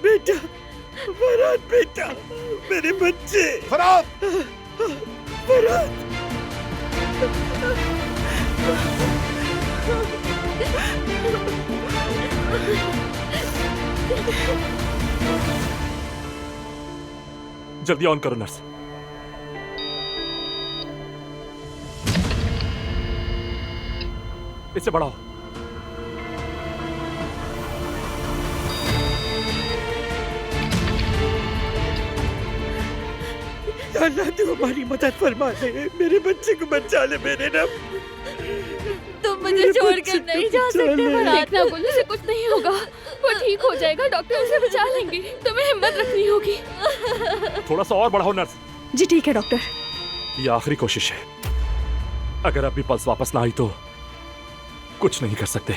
बेटा, फरहाद बेटा, मेरे बच्चे। फरहाद! फरहाद! जल्दी ऑन करो नर्स। इसे बढ़ाओ। अल्लाह तू हमारी मदद फरमा दे, मेरे बच्चे को बचा ले मेरे रब। तुम मुझे छोड़कर नहीं जा सकते फरहाद। देखना गुल्लू से कुछ नहीं होगा, वो ठीक हो जाएगा, डॉक्टर उसे बचा लेंगे। तुम्हें हिम्मत रखनी होगी। थोड़ा सा और बढ़ाओ नर्स। जी ठीक है डॉक्टर। ये आखिरी कोशिश है, अगर अभी पल्स वापस ना आई तो कुछ नहीं कर सकते।